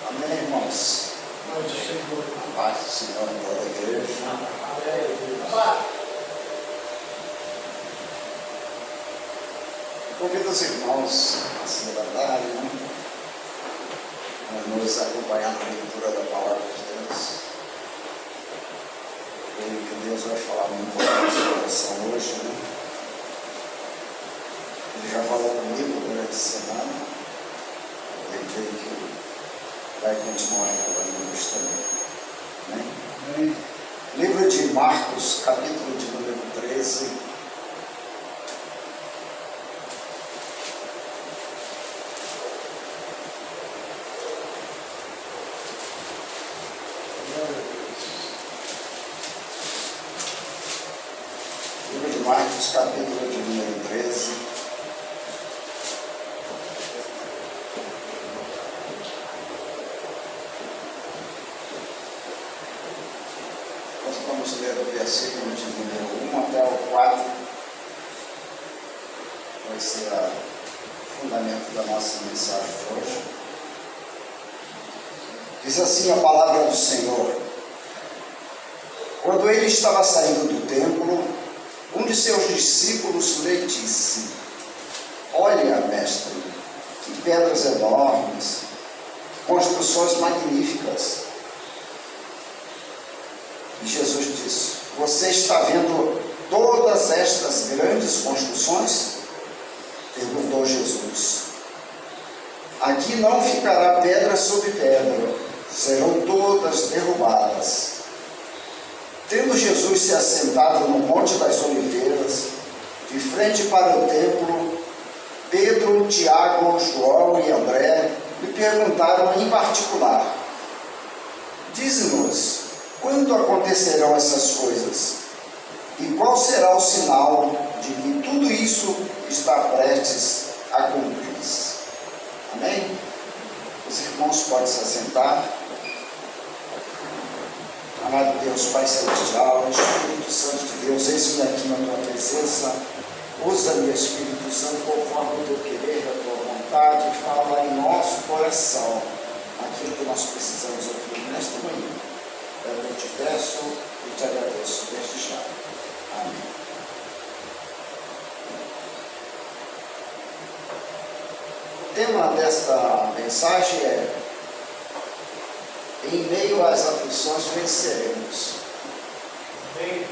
Amém, irmãos? A paz do Senhor em toda a igreja. Convido os irmãos a se levantarem, nos acompanhar na leitura da palavra de Deus. Creio que Deus vai falar muito ao nosso coração hoje, Ele já falou comigo durante a semana. Eu creio que vai continuar falando hoje também. Amém? Livro de Marcos, capítulo de número 13. Livro de Marcos, capítulo de número 13. Vamos ler o versículo de número 1 até o 4. Vai ser o fundamento da nossa mensagem hoje. Diz assim a palavra do Senhor: Quando ele estava saindo do templo, um de seus discípulos lhe disse: Olha, mestre, que pedras enormes, que construções magníficas. E Jesus disse: Você está vendo todas estas grandes construções? Perguntou Jesus. Aqui não ficará pedra sobre pedra, serão todas derrubadas. Tendo Jesus se assentado no Monte das Oliveiras, de frente para o templo, Pedro, Tiago, João e André lhe perguntaram em particular: Dize-nos, quando acontecerão essas coisas? E qual será o sinal de que tudo isso está prestes a cumprir-se? Amém? Os irmãos podem se assentar. Amado Deus, Pai Celestial, Espírito Santo de Deus, eis-me aqui na tua presença. Usa-me, Espírito Santo, conforme o teu querer, a tua vontade, fala em nosso coração aquilo que nós precisamos ouvir nesta manhã. Eu te peço e te agradeço desde já. Amém. O tema desta mensagem é: em meio às aflições venceremos. Amém.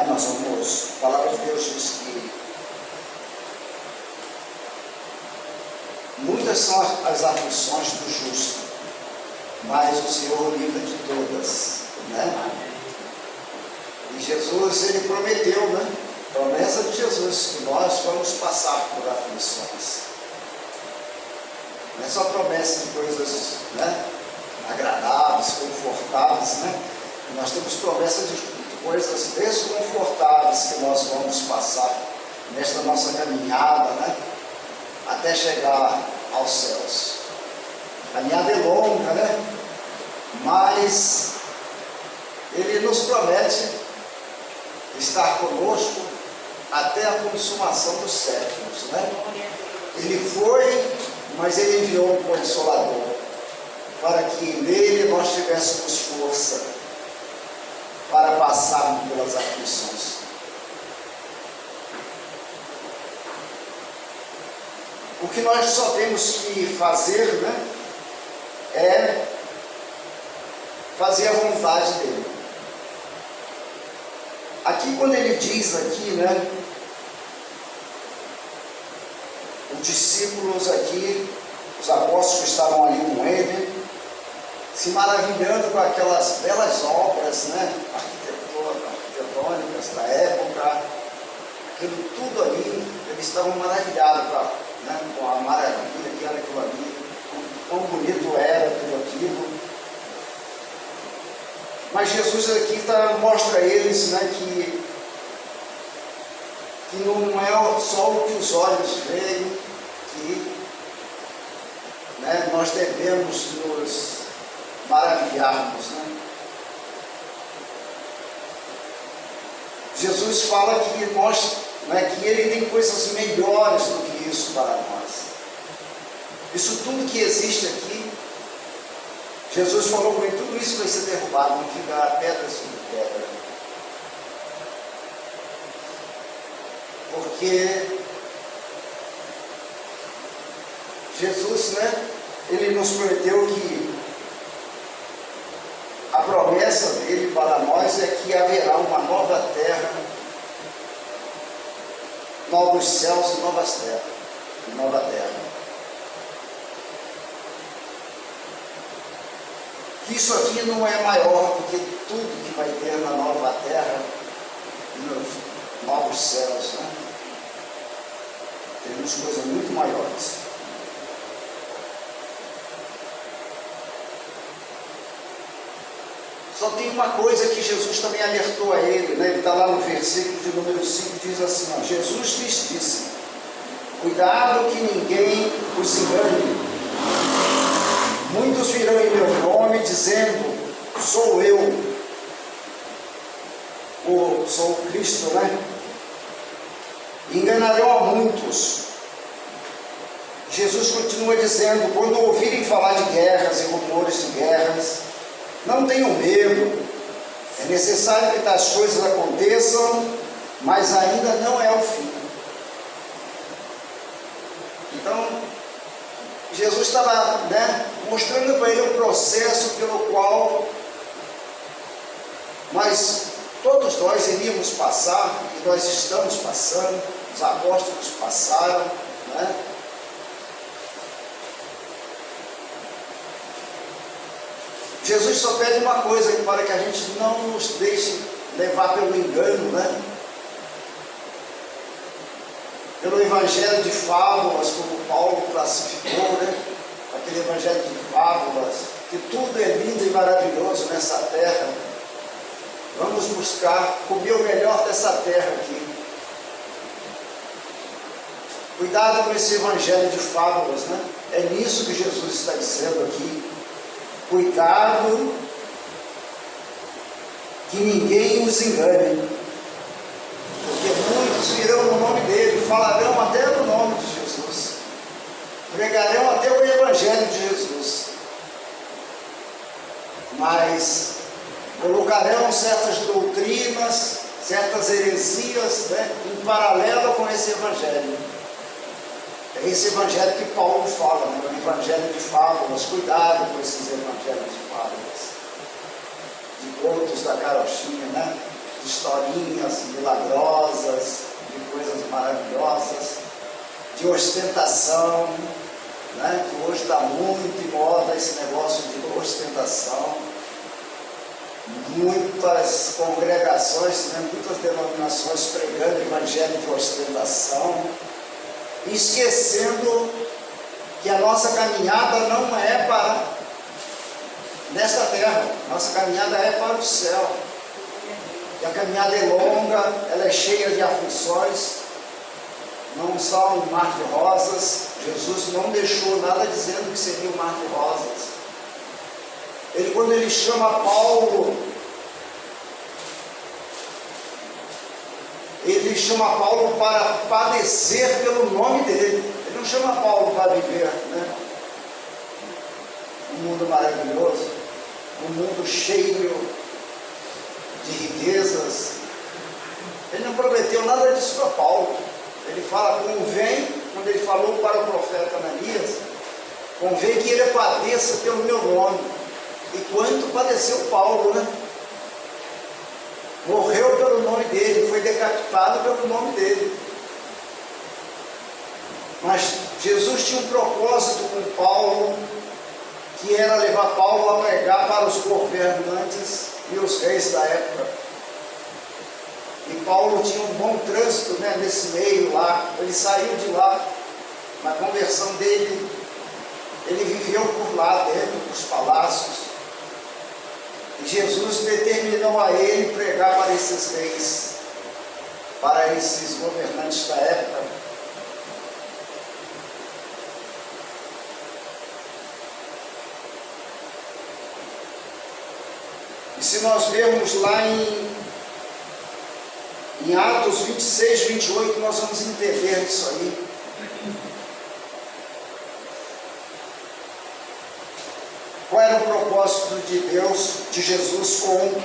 Nós vamos, a palavra de Deus diz que muitas são as aflições do justo, mas o Senhor livra de todas, E Jesus, Ele prometeu, Promessa de Jesus, que nós vamos passar por aflições. Não é só promessa de coisas, agradáveis, confortáveis, Nós temos promessa de coisas desconfortáveis que nós vamos passar nesta nossa caminhada, até chegar aos céus. A caminhada é longa, mas Ele nos promete estar conosco até a consumação dos séculos, Ele foi, mas Ele enviou um Consolador, para que nele nós tivéssemos força para passarmos pelas aflições. O que nós só temos que fazer, é fazer a vontade dele. Aqui, quando ele diz aqui, os discípulos aqui, os apóstolos que estavam ali com ele, se maravilhando com aquelas belas obras, arquitetônicas da época, aquilo tudo ali, eles estavam maravilhados com a maravilha que era aquilo ali, quão bonito era tudo aquilo. Mas Jesus aqui mostra a eles que não é só o que os olhos veem, que nós devemos nos maravilharmos. Jesus fala que que Ele tem coisas melhores do que isso para nós. Isso tudo que existe aqui Jesus falou com ele, tudo isso vai ser derrubado, não ficará pedra sobre pedra. Porque Jesus, ele nos prometeu que a promessa dele para nós é que haverá uma nova terra, novos céus e novas terras, nova terra. Isso aqui não é maior do que tudo que vai ter na nova terra e nos novos céus, Temos coisas muito maiores. Só tem uma coisa que Jesus também alertou a ele, Ele está lá no versículo de número 5, diz assim, Jesus lhes disse, cuidado que ninguém os engane. Muitos virão em meu nome dizendo, sou eu, ou sou o Cristo, Enganarão a muitos. Jesus continua dizendo, quando ouvirem falar de guerras e rumores de guerras, não tenham medo, é necessário que tais coisas aconteçam, mas ainda não é o fim. Então, Jesus estava mostrando para ele um processo pelo qual todos nós iríamos passar, e nós estamos passando, os apóstolos passaram, Jesus só pede uma coisa, para que a gente não nos deixe levar pelo engano, pelo evangelho de fábulas, como Paulo classificou, aquele evangelho de fábulas, que tudo é lindo e maravilhoso nessa terra. Vamos buscar comer o melhor dessa terra aqui. Cuidado com esse evangelho de fábulas, É nisso que Jesus está dizendo aqui. Cuidado que ninguém os engane, porque muitos virão no nome dele, falarão até no nome de Jesus, pregarão até o evangelho de Jesus, mas colocarão certas doutrinas, certas heresias, em paralelo com esse evangelho. É esse evangelho que Paulo fala, o evangelho de fábulas. Cuidado com esses evangelhos de fábulas, de contos da carochinha, de historinhas milagrosas, de coisas maravilhosas, de ostentação, que hoje está muito em moda esse negócio de ostentação. Muitas congregações, muitas denominações pregando evangelho de ostentação, esquecendo que a nossa caminhada não é para nesta terra, nossa caminhada é para o céu. E a caminhada é longa, ela é cheia de aflições, não só um mar de rosas. Jesus não deixou nada dizendo que seria um mar de rosas. Quando ele chama Paulo, ele chama Paulo para padecer pelo nome dele. Ele não chama Paulo para viver, um mundo maravilhoso, um mundo cheio de riquezas. Ele não prometeu nada disso para Paulo. Ele fala, quando ele falou para o profeta Ananias, convém que ele padeça pelo meu nome. E quanto padeceu Paulo, Morreu pelo nome dele, foi decapitado pelo nome dele. Mas Jesus tinha um propósito com Paulo, que era levar Paulo a pregar para os governantes e os reis da época. E Paulo tinha um bom trânsito, nesse meio lá. Ele saiu de lá, na conversão dele, ele viveu por lá dentro dos palácios. E Jesus determinou a ele pregar para esses reis, para esses governantes da época. E se nós vermos lá em Atos 26, 28, nós vamos entender isso aí. Qual era o propósito de Deus, de Jesus, com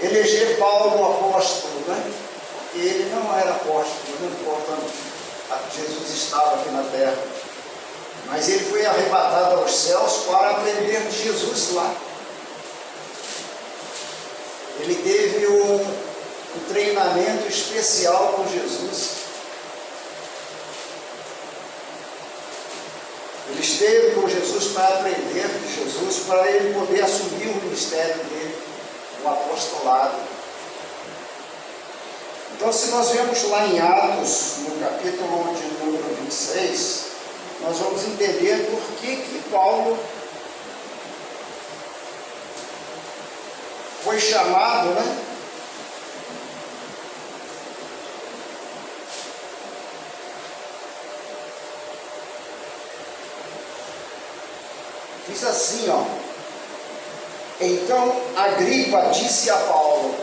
eleger Paulo apóstolo, né? Porque ele não era apóstolo, não importa, Jesus estava aqui na terra, mas ele foi arrebatado aos céus para aprender de Jesus lá. Ele teve um treinamento especial com Jesus. Ele esteve com Jesus para aprender de Jesus, para ele poder assumir o ministério dele, o apostolado. Então, se nós vemos lá em Atos, no capítulo de número 26, nós vamos entender por que Paulo foi chamado, né? Diz assim, ó. Então Agripa disse a Paulo: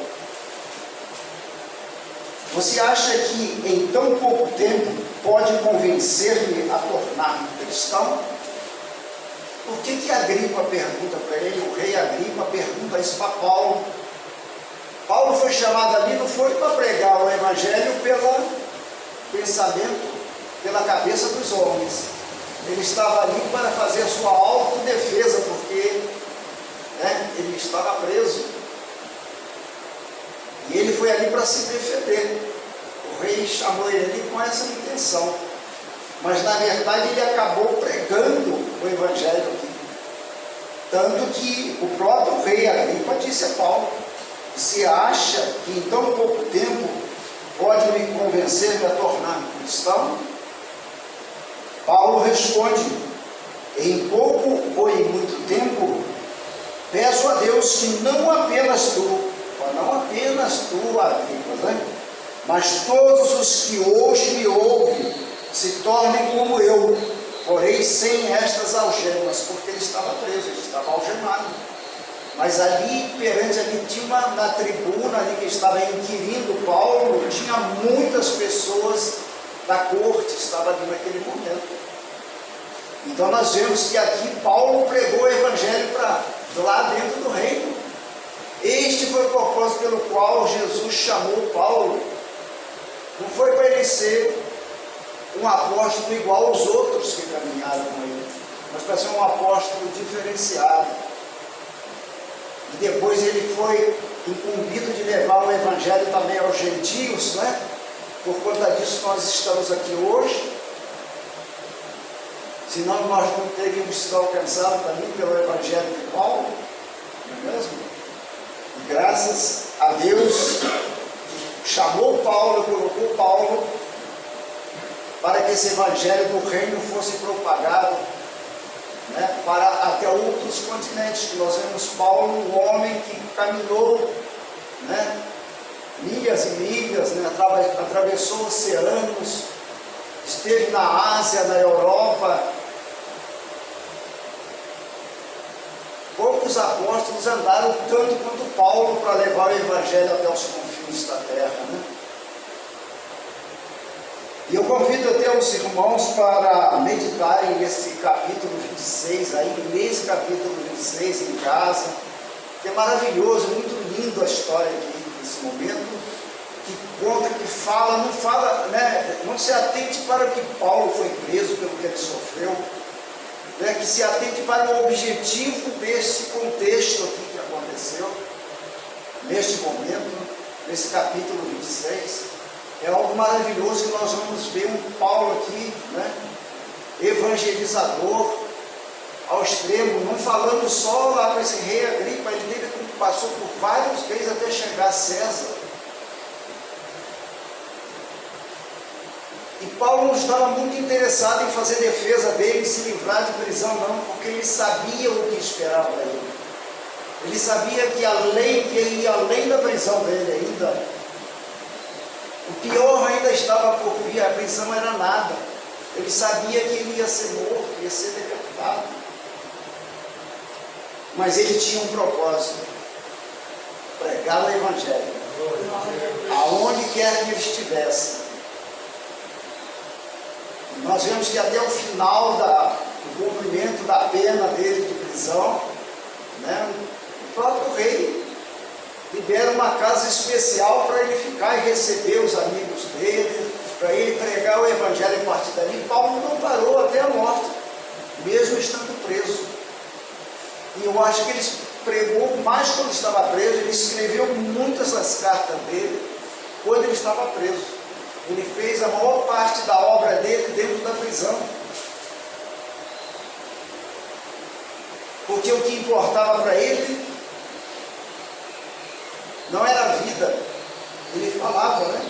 você acha que em tão pouco tempo pode convencer-me a tornar-me cristão? Por que Agripa pergunta para ele? O rei Agripa pergunta isso para Paulo. Paulo foi chamado ali, não foi para pregar o evangelho pelo pensamento, pela cabeça dos homens. Ele estava ali para fazer a sua autodefesa, porque ele estava preso. E ele foi ali para se defender. O rei chamou ele ali com essa intenção. Mas na verdade ele acabou pregando o evangelho aqui. Tanto que o próprio rei Agripa disse a Paulo: você acha que em tão pouco tempo pode me convencer a tornar-me cristão? Paulo responde: em pouco ou em muito tempo, peço a Deus que não apenas tu, Agripa, né? Mas todos os que hoje me ouvem se tornem como eu, porém sem estas algemas, porque ele estava preso, ele estava algemado. Mas ali perante, na tribuna ali que estava inquirindo Paulo, tinha muitas pessoas da corte, estava ali naquele momento. Então nós vemos que aqui Paulo pregou o evangelho para lá dentro do reino. Este foi o propósito pelo qual Jesus chamou Paulo. Não foi para ele ser um apóstolo igual aos outros que caminharam com ele, mas para ser um apóstolo diferenciado. E depois ele foi incumbido de levar o evangelho também aos gentios, né? Por conta disso nós estamos aqui hoje. Senão nós não teríamos sido alcançados também pelo evangelho de Paulo, não é mesmo? E graças a Deus que chamou Paulo, colocou Paulo para que esse evangelho do reino fosse propagado, né, para até outros continentes. Que nós vemos Paulo, um homem que caminhou, né, milhas e milhas, né, atravessou oceanos, esteve na Ásia, na Europa. Poucos apóstolos andaram tanto quanto Paulo para levar o evangelho até os confins da terra, né? E eu convido até os irmãos para meditarem nesse capítulo 26, aí, nesse capítulo 26 em casa, que é maravilhoso, muito lindo a história aqui, nesse momento, que conta, que fala, não fala, né, não se atente para o que Paulo foi preso, pelo que ele sofreu, né, que se atente para o objetivo desse contexto aqui que aconteceu, neste momento, nesse capítulo 26, é algo maravilhoso que nós vamos ver um Paulo aqui, né, evangelizador ao extremo, não falando só lá com esse rei Agripa, ele passou por vários reis até chegar a César. E Paulo não estava muito interessado em fazer defesa dele, se livrar de prisão, não, porque ele sabia o que esperava dele. Ele sabia que ia além da prisão dele ainda. O pior ainda estava por vir, a prisão era nada. Ele sabia que ele ia ser morto, ia ser decapitado. Mas ele tinha um propósito: pregar o evangelho, aonde quer que ele estivesse. Nós vemos que até o final o cumprimento da pena dele de prisão, né? O próprio rei libera uma casa especial para ele ficar e receber os amigos dele, para ele pregar o evangelho a partir dali. Paulo não parou até a morte, mesmo estando preso. E eu acho que ele pregou mais quando estava preso. Ele escreveu muitas das cartas dele quando ele estava preso. Ele fez a maior parte da obra dele dentro da prisão. Porque o que importava para ele não era a vida. Ele falava, né?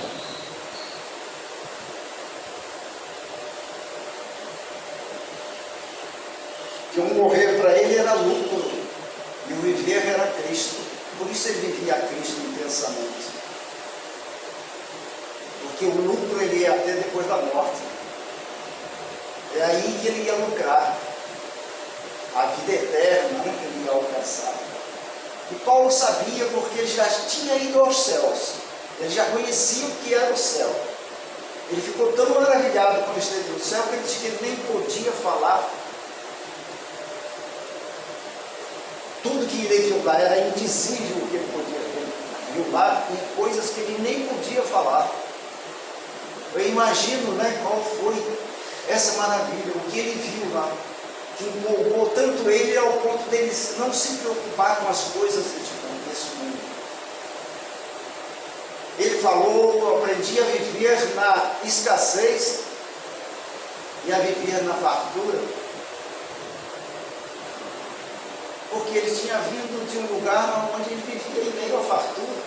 Que o morrer para ele era lucro e o viver era Cristo. Por isso ele vivia Cristo intensamente. Porque o lucro ele ia ter depois da morte. É aí que ele ia lucrar. A vida eterna, né, que ele ia alcançar. E Paulo sabia porque ele já tinha ido aos céus. Ele já conhecia o que era o céu. Ele ficou tão maravilhado quando esteve no céu que ele disse que ele nem podia falar. Tudo que ele viu lá era indizível o que ele podia ver. Viu lá e coisas que ele nem podia falar. Eu imagino, né, qual foi essa maravilha, o que ele viu lá, que empolgou tanto ele ao ponto dele não se preocupar com as coisas desse mundo. Ele falou: eu aprendi a viver na escassez e a viver na fartura. Porque ele tinha vindo de um lugar onde ele vivia em meio à fartura,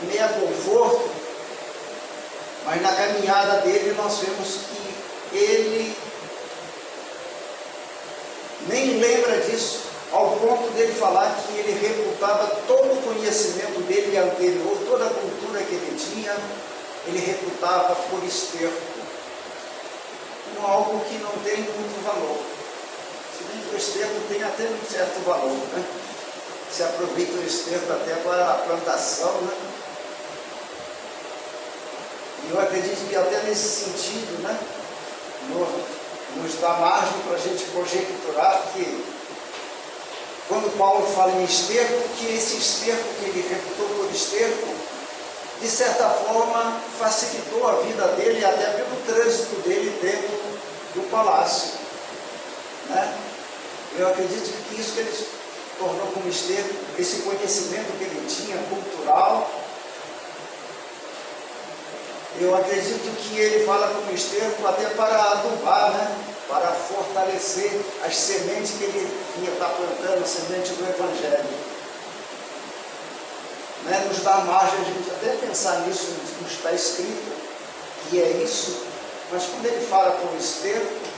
em meio a conforto, mas na caminhada dele nós vemos que ele nem lembra disso, ao ponto dele falar que ele reputava todo o conhecimento dele anterior, toda a cultura que ele tinha, ele reputava por esterco, como algo que não tem muito valor. Se bem que o esterco tem até um certo valor, né? Se aproveita o esterco até para a plantação, né? E eu acredito que até nesse sentido, né, nos dá margem para a gente conjecturar que, quando Paulo fala em esterco, que esse esterco que ele reputou por esterco, de certa forma, facilitou a vida dele, até pelo trânsito dele dentro do palácio, né? Eu acredito que isso que ele tornou como esterco, esse conhecimento que ele tinha, cultural, eu acredito que ele fala como esterco até para adubar, né? Para fortalecer as sementes que ele ia estar plantando, a semente do Evangelho. Né? Nos dá margem a gente até pensar nisso, não está escrito que é isso, mas quando ele fala como esterco,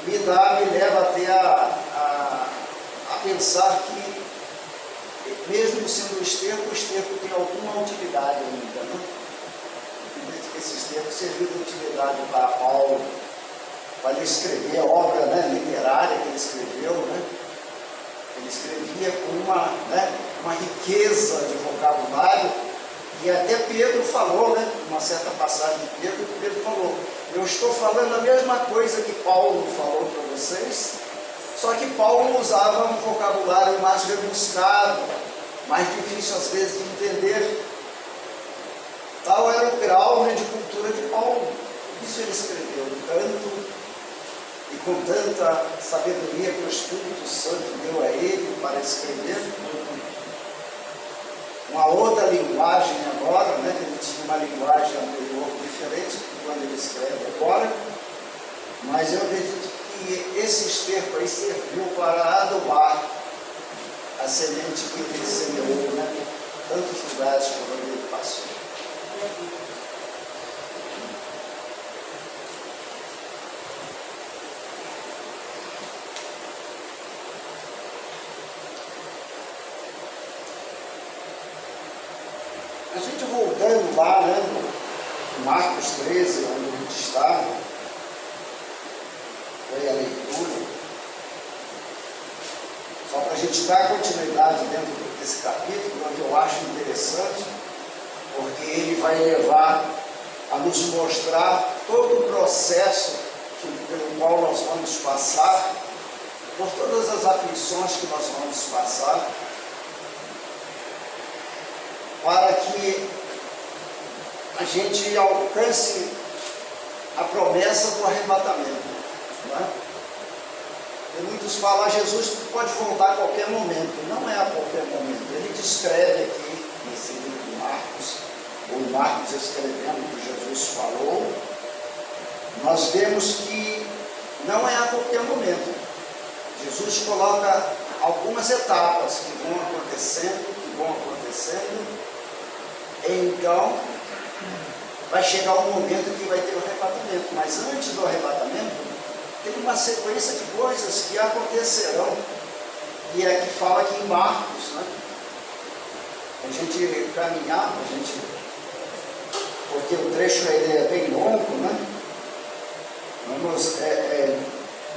me leva até a pensar que, mesmo sendo o esterco tem alguma utilidade ainda, né? Esse esterco serviu de utilidade para Paulo, para ele escrever a obra, né, literária que ele escreveu, né? Ele escrevia com uma riqueza de vocabulário, e até Pedro falou, né, uma certa passagem de Pedro falou: eu estou falando a mesma coisa que Paulo falou para vocês, só que Paulo usava um vocabulário mais rebuscado, mais difícil às vezes de entender. Tal era o grau, né, de cultura de Paulo. Isso ele escreveu tanto e com tanta sabedoria que o Espírito Santo deu a ele para escrever. Uma outra linguagem agora, né, ele tinha uma linguagem anterior diferente de quando ele escreve agora, mas eu acredito que esse esterco aí serviu para adubar a semente que ele semeou, né, em tantos lugares por onde ele passou. A gente voltando lá, né, no Marcos 13, onde a gente está, foi a leitura, só para a gente dar continuidade dentro desse capítulo, onde eu acho interessante, porque ele vai levar a nos mostrar todo o processo pelo qual nós vamos passar, por todas as aflições que nós vamos passar, para que a gente alcance a promessa do arrebatamento. Não é? E muitos falam, Jesus pode voltar a qualquer momento. Não é a qualquer momento. Ele descreve aqui, nesse livro de Marcos, ou Marcos escrevendo o que Jesus falou, nós vemos que não é a qualquer momento. Jesus coloca algumas etapas que vão acontecendo, então vai chegar um momento que vai ter o arrebatamento. Mas antes do arrebatamento, tem uma sequência de coisas que acontecerão, e é que fala aqui em Marcos, né? A gente caminhar, porque o trecho ele é bem longo, né? Vamos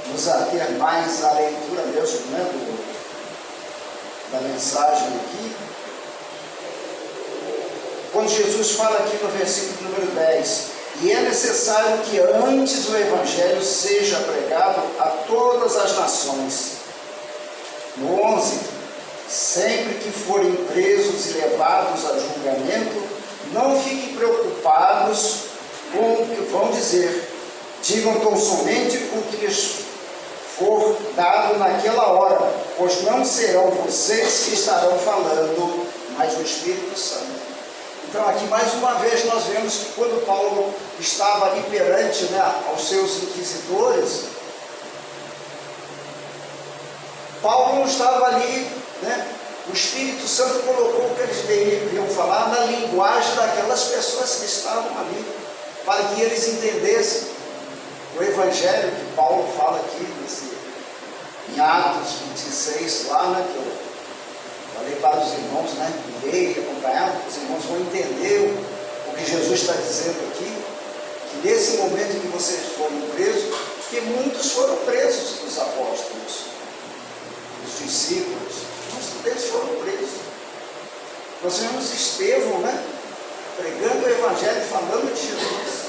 nos ater mais à leitura mesmo, né? Da mensagem aqui. Quando Jesus fala aqui no versículo número 10, e é necessário que antes o Evangelho seja pregado a todas as nações. No 11, sempre que forem presos e levados a julgamento, não fiquem preocupados com o que vão dizer. Digam tão somente o que lhes for dado naquela hora, pois não serão vocês que estarão falando, mas o Espírito Santo. Então aqui mais uma vez nós vemos que quando Paulo estava ali perante, né, aos seus inquisidores, Paulo não estava ali, né, o Espírito Santo colocou o que eles deveriam falar na linguagem daquelas pessoas que estavam ali, para que eles entendessem o Evangelho que Paulo fala aqui em Atos 26 lá, né, que eu falei para os irmãos, né, ler e acompanhar, os irmãos vão entender o que Jesus está dizendo aqui, que nesse momento que vocês foram presos, que muitos foram presos dos apóstolos, dos discípulos, muitos deles foram presos. Nós vemos Estevão, né, pregando o Evangelho, falando de Jesus.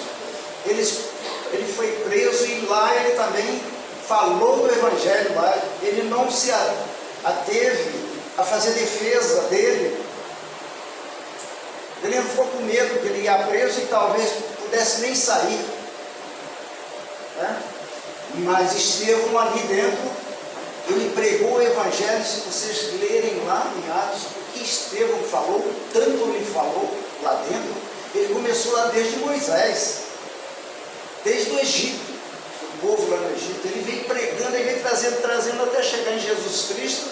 Ele foi preso e lá ele também falou do Evangelho, lá ele não se ateve a fazer defesa dele. Ele não ficou com medo que ele ia preso e talvez pudesse nem sair, né? Mas Estevão ali dentro, ele pregou o Evangelho. Se vocês lerem lá em Atos, o que Estevão falou, tanto ele falou lá dentro, ele começou lá desde Moisés, desde o Egito, o povo lá no Egito, ele vem pregando, ele vem trazendo até chegar em Jesus Cristo,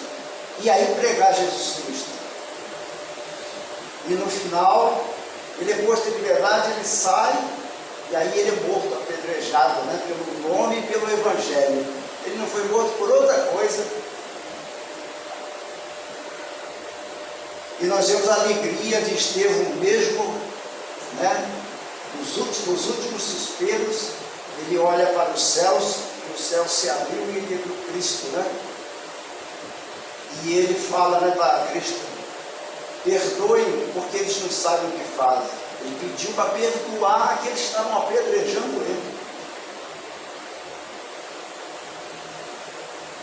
e aí pregar Jesus Cristo. E no final, ele é posto em liberdade, ele sai, e aí ele é morto, apedrejado, né, pelo nome e pelo Evangelho. Ele não foi morto por outra coisa. E nós vemos a alegria de Estevão mesmo, né, nos últimos suspiros, ele olha para os céus, e o céu se abriu e ele viu Cristo, né? E ele fala, né, para Cristo, perdoem porque eles não sabem o que fazem. Ele pediu para perdoar aqueles que estavam apedrejando ele.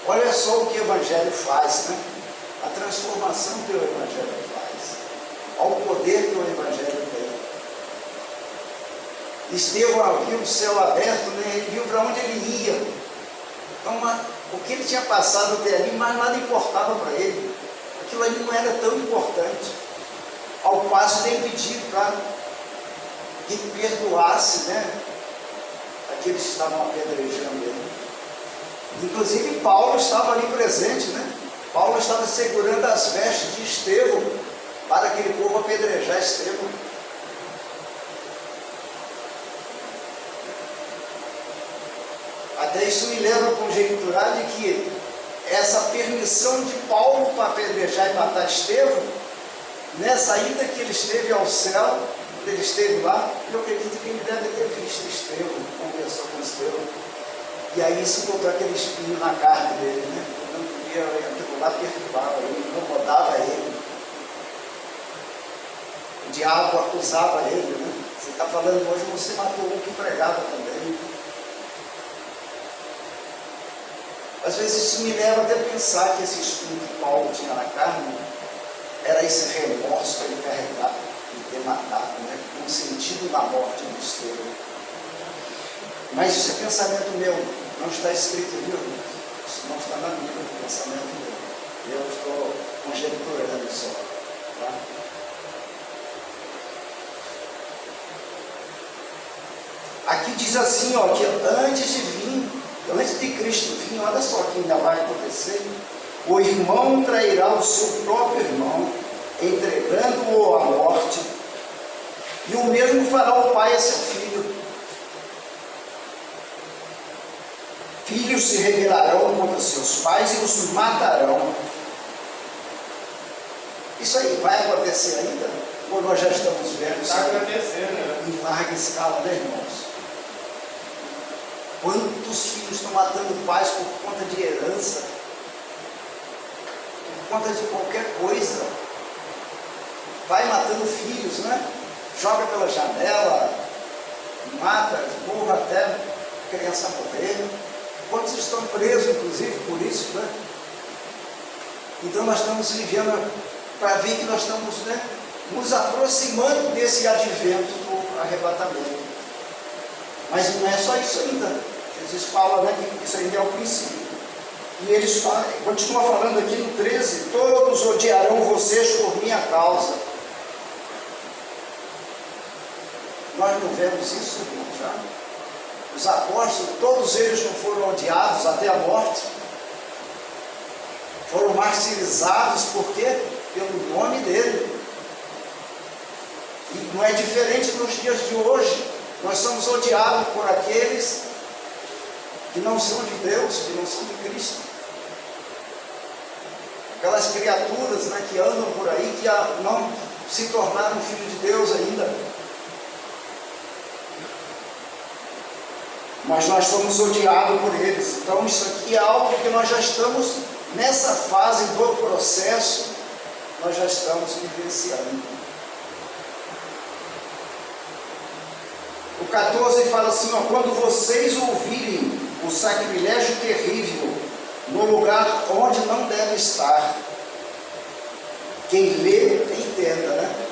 Olha só o que o Evangelho faz, né? A transformação que o Evangelho faz, ao poder que o Evangelho tem. Estevão viu o céu aberto, né? Ele viu para onde ele ia. Então, o que ele tinha passado até ali, mas nada importava para ele. Aquilo ali não era tão importante. Ao passo de ele pedir para que perdoasse, né, aqueles que estavam apedrejando ele. Inclusive Paulo estava ali presente, né? Paulo estava segurando as vestes de Estevão para aquele povo apedrejar Estevão. Até isso me leva a conjecturar de que essa permissão de Paulo para apedrejar e matar Estevão, nessa ida que ele esteve ao céu, quando ele esteve lá, eu acredito que ele deve ter visto Estevão, conversou com Estevão, e aí isso botou aquele espinho na carne dele, né? Não podia, aquilo lá perturbava ele, incomodava ele. O diabo acusava ele, né? Você está falando hoje, você matou um que pregava também. Às vezes isso me leva até a pensar que esse espinho que Paulo tinha na carne era esse remorso que ele carregava de ter matado, né? Com sentido da morte do Estevão. Mas isso é pensamento meu, não está escrito, viu? Isso não está na Bíblia, é pensamento meu. Eu estou conjecturando só. Tá? Aqui diz assim, ó, que antes de Cristo vir, olha só o que ainda vai acontecer. O irmão trairá o seu próprio irmão, entregando-o à morte, e o mesmo fará o pai a seu filho. Filhos se rebelarão contra seus pais e os matarão. Isso aí vai acontecer ainda? Ou nós já estamos vendo isso? Está acontecendo, né? Em larga escala, né, irmãos? Quantos filhos estão matando pais por conta de herança? Por conta de qualquer coisa? Vai matando filhos, né? Joga pela janela, mata, empurra até a criança morrer. Quantos estão presos, inclusive, por isso, né? Então nós estamos vivendo, para ver que nós estamos, né, nos aproximando desse advento do arrebatamento. Mas não é só isso ainda. Jesus fala, né, que isso ainda é o princípio. E eles falam, continua falando aqui no 13: todos odiarão vocês por minha causa. Nós não vemos isso, irmão, já? Os apóstolos, todos eles não foram odiados até a morte. Foram martirizados, por quê? Pelo nome dele. E não é diferente nos dias de hoje. Nós somos odiados por aqueles que não são de Deus, que não são de Cristo. Aquelas criaturas, né, que andam por aí, que não se tornaram filhos de Deus ainda. Mas nós somos odiados por eles. Então isso aqui é algo que nós já estamos nessa fase do processo, nós já estamos vivenciando. O 14 fala assim, ó: quando vocês ouvirem o sacrilégio terrível no lugar onde não deve estar, quem lê, entenda, né?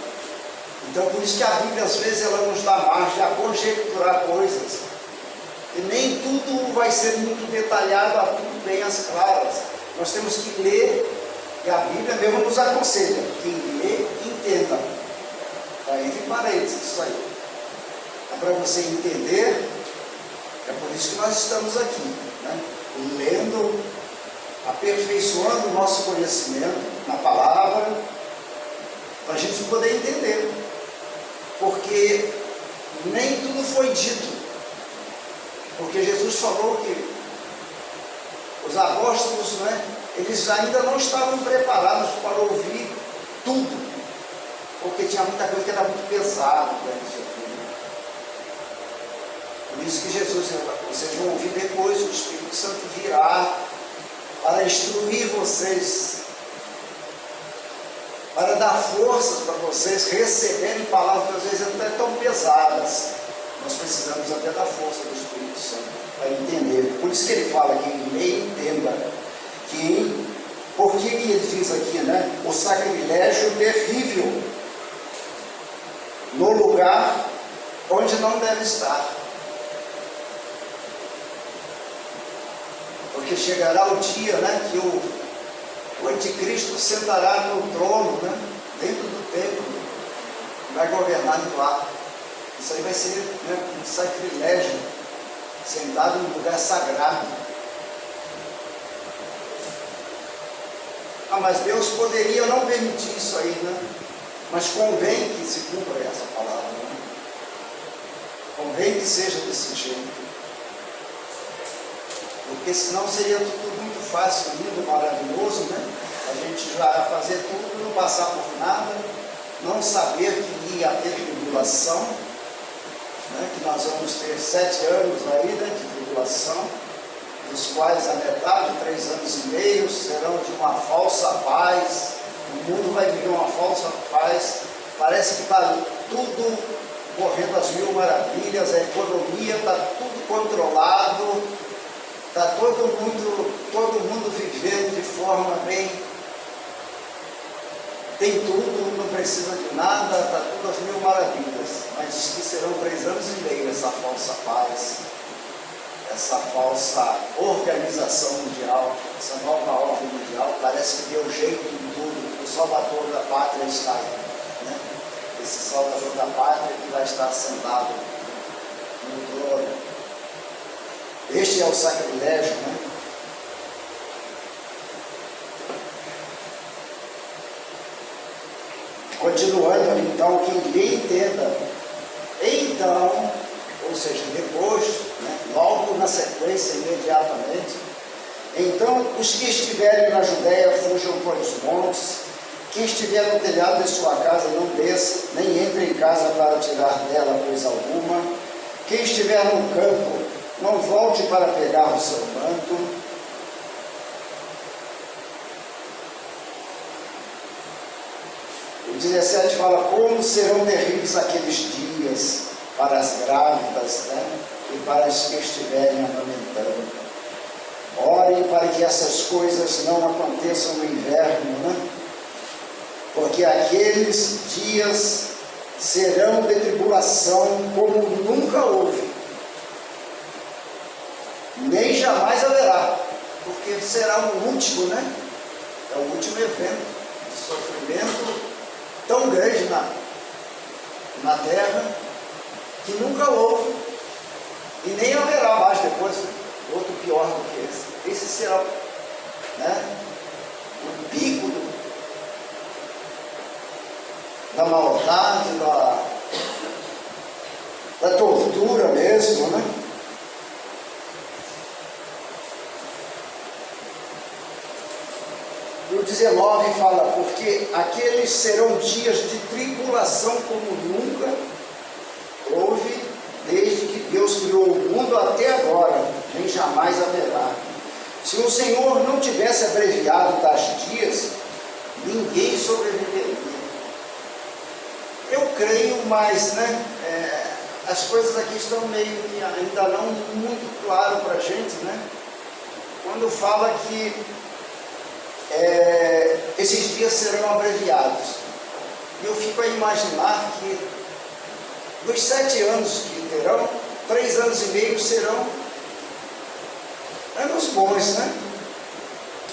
Então por isso que a Bíblia às vezes ela nos dá margem a conjecturar coisas, e nem tudo vai ser muito detalhado, a tudo bem às claras. Nós temos que ler, e a Bíblia mesmo nos aconselha: quem lê, entenda. Está entre parênteses isso aí. É para você entender. É por isso que nós estamos aqui, né? Lendo, aperfeiçoando o nosso conhecimento na palavra, para a gente poder entender. Porque nem tudo foi dito. Porque Jesus falou que os apóstolos, né, eles ainda não estavam preparados para ouvir tudo, porque tinha muita coisa que era muito pesada para eles ouvirem. Por isso que Jesus, vocês vão ouvir depois, o Espírito Santo virá para instruir vocês, para dar forças para vocês receberem palavras que às vezes até tão pesadas. Nós precisamos até da força do Espírito Santo para entender. Por isso que ele fala que ele entenda. Por que ele diz aqui, né? O sacrilégio terrível no lugar onde não deve estar. Porque chegará o dia, né, que o anticristo sentará no trono, né, dentro do templo, vai governar de lá. Isso aí vai ser, né, um sacrilégio, sentado num lugar sagrado. Ah, mas Deus poderia não permitir isso aí, né? Mas convém que se cumpra essa palavra, né? Convém que seja desse jeito. Porque senão seria tudo muito fácil, lindo, maravilhoso, né? A gente já fazer tudo, não passar por nada, não saber que ia ter tribulação, né? Que nós vamos ter 7 anos aí, né, de tribulação, dos quais a metade, 3 anos e meio, serão de uma falsa paz. O mundo vai viver uma falsa paz. Parece que está tudo correndo às mil maravilhas, a economia está tudo controlado. Está todo mundo vivendo de forma bem, tem tudo, não precisa de nada, está tudo às mil maravilhas, mas diz que serão 3 anos e meio essa falsa paz, essa falsa organização mundial, essa nova ordem mundial. Parece que deu jeito em tudo. O Salvador da Pátria está aí, né? Esse Salvador da Pátria que vai estar sentado no trono. Este é o sacrilégio, né? Continuando, então, que ninguém entenda. Então, ou seja, depois, né, logo na sequência, imediatamente, então os que estiverem na Judéia fujam para os montes, quem estiver no telhado de sua casa não desça, nem entre em casa para tirar dela coisa alguma, quem estiver no campo não volte para pegar o seu manto. O 17 fala: como serão terríveis aqueles dias para as grávidas, né? E para as que estiverem amamentando. Orem para que essas coisas não aconteçam no inverno, né? Porque aqueles dias serão de tribulação como nunca houve, nem jamais haverá, porque será o último, né? É o último evento de sofrimento tão grande na terra, que nunca houve, e nem haverá mais depois, outro pior do que esse. Esse será, né, o pico da maldade, da tortura mesmo, né? O 19 fala: porque aqueles serão dias de tribulação como nunca houve, desde que Deus criou o mundo até agora, nem jamais haverá. Se o Senhor não tivesse abreviado tais dias, ninguém sobreviveria. Eu creio, mas, né, as coisas aqui estão meio que ainda não muito claro para a gente, né? Quando fala que esses dias serão abreviados. E eu fico a imaginar que dos 7 anos que terão, 3 anos e meio serão anos bons, né?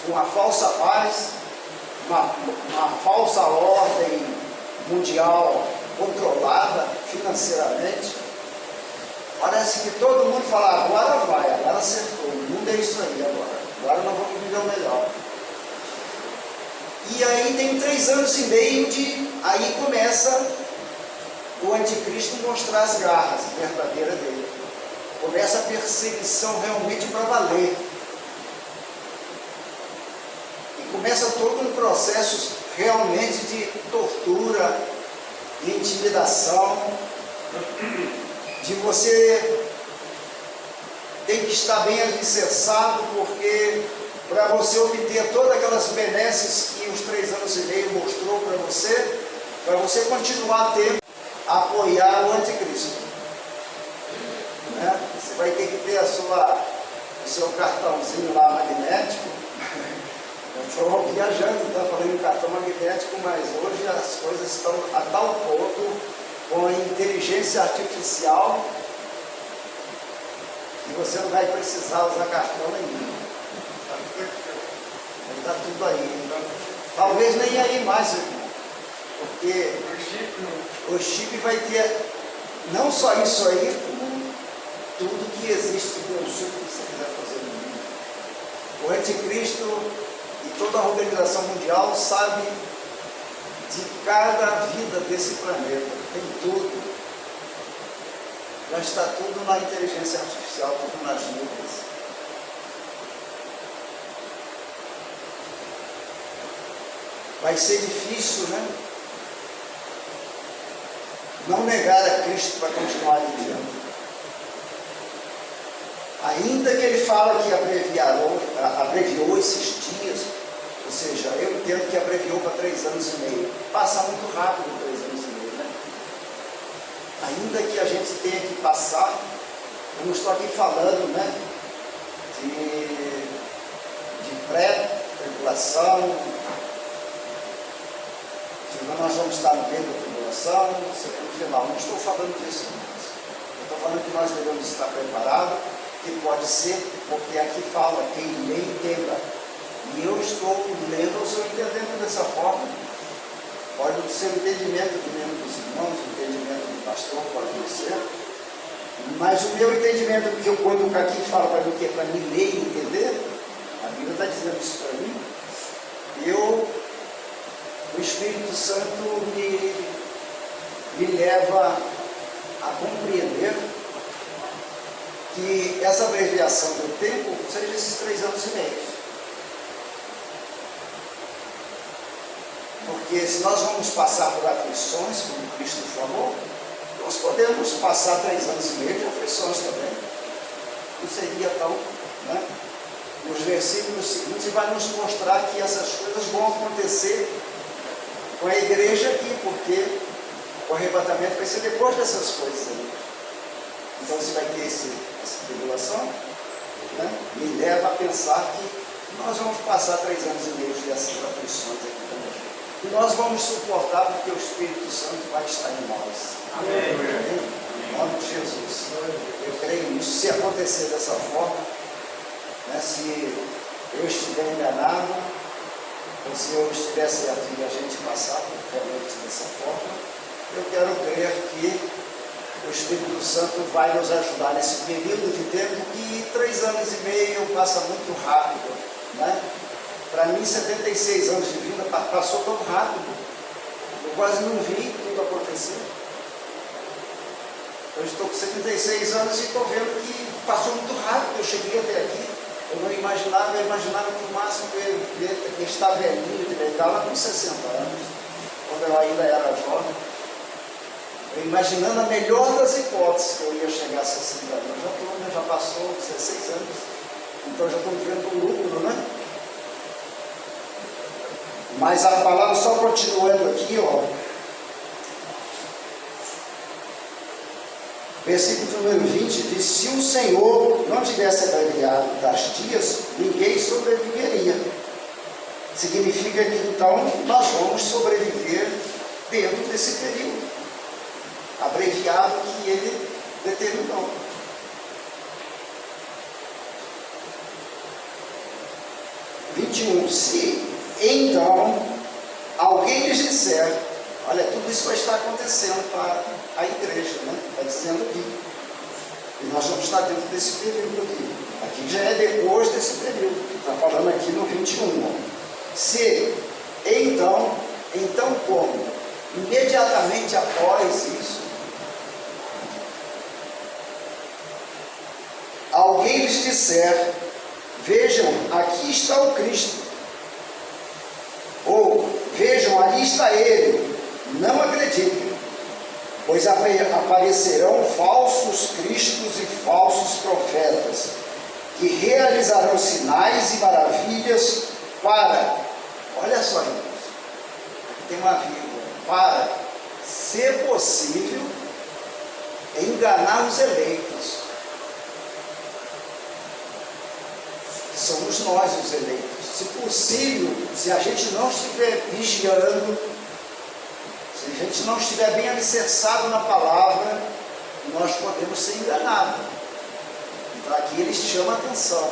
Uma falsa paz, uma falsa ordem mundial controlada financeiramente. Parece que todo mundo fala: agora vai, agora acertou, o mundo é isso aí agora nós vamos viver o melhor. E aí tem 3 anos e meio aí começa o anticristo mostrar as garras verdadeiras dele. Começa a perseguição realmente para valer. E começa todo um processo realmente de tortura, de intimidação, de você tem que estar bem alicerçado, porque para você obter todas aquelas benesses que os 3 anos e meio mostrou para você continuar a ter, apoiar o anticristo, né? Você vai ter que ter o seu cartãozinho lá magnético. Eu estou viajando, está falando em cartão magnético, mas hoje as coisas estão a tal ponto com a inteligência artificial que você não vai precisar usar cartão nenhum. Está tudo aí. Talvez nem aí mais, irmão, porque o chip vai ter não só isso aí, como tudo que existe de consulta que você quiser fazer no mundo. O anticristo e toda a organização mundial sabe de cada vida desse planeta, tem tudo. Já está tudo na inteligência artificial, tudo nas nuvens. Vai ser difícil, né? Não negar a Cristo para continuar vivendo. Ainda que ele fala que abreviou esses dias, ou seja, eu entendo que abreviou para 3 anos e meio. Passa muito rápido 3 anos e meio, né? Ainda que a gente tenha que passar, eu não estou aqui falando, né, de pré-tribulação, que nós vamos estar no meio da tribulação, no final. Não estou falando disso, irmãos. Eu estou falando que nós devemos estar preparados, que pode ser, porque aqui fala, quem lê entenda. E eu estou lendo, eu estou entendendo dessa forma. Pode ser o entendimento do membro dos irmãos, o entendimento do pastor, pode não ser. Mas o meu entendimento, que eu, quando o aqui fala para mim que é para mim ler e entender, a Bíblia está dizendo isso para mim, o Espírito Santo me leva a compreender que essa abreviação do tempo seja esses 3 anos e meio. Porque se nós vamos passar por aflições, como Cristo falou, nós podemos passar 3 anos e meio de aflições também. Não seria tão, né? Nos versículos seguintes vai nos mostrar que essas coisas vão acontecer com a igreja aqui, porque o arrebatamento vai ser depois dessas coisas aí. Então você vai ter essa tribulação, né? Me leva a pensar que nós vamos passar 3 anos e meio dessas aflições aqui também. E nós vamos suportar porque o Espírito Santo vai estar em nós. Amém. Em nome de Jesus. Eu creio nisso. Se acontecer dessa forma, né, se eu estiver enganado, ou se eu estiver certo e a gente passar realmente dessa forma, eu quero crer que o Espírito Santo vai nos ajudar nesse período de tempo que 3 anos e meio passa muito rápido, né? Para mim, 76 anos de vida passou tão rápido. Eu quase não vi tudo acontecer. Eu estou com 76 anos e estou vendo que passou muito rápido. Eu cheguei até aqui. Eu não imaginava, eu imaginava que o máximo que eu ia estar velhinho de bengala com 60 anos, quando eu ainda era jovem. Eu imaginando a melhor das hipóteses que eu ia chegar a 60 anos. Já passou 16 anos. Então já estou vendo o lucro, né? Mas a palavra, só continuando aqui, ó, versículo número 20 diz: se o Senhor não tivesse abreviado tais dias, ninguém sobreviveria. Significa que então nós vamos sobreviver dentro desse período abreviado que ele determinou. Se então alguém lhes disser, olha, tudo isso vai estar acontecendo para a igreja, né? Está dizendo aqui. E nós vamos estar dentro desse período aqui. Aqui já é depois desse período. Está falando aqui no 21. Ó. Se então como? Imediatamente após isso, alguém lhes disser, vejam, aqui está o Cristo. Ou, vejam, ali está ele. Não acreditem, pois aparecerão falsos cristos e falsos profetas, que realizarão sinais e maravilhas para, olha só, irmãos, aqui tem uma vírgula, para, se possível, enganar os eleitos. Somos nós os eleitos. Se possível, se a gente não estiver vigiando, se a gente não estiver bem alicerçado na palavra, nós podemos ser enganados. Então aqui eles chamam a atenção.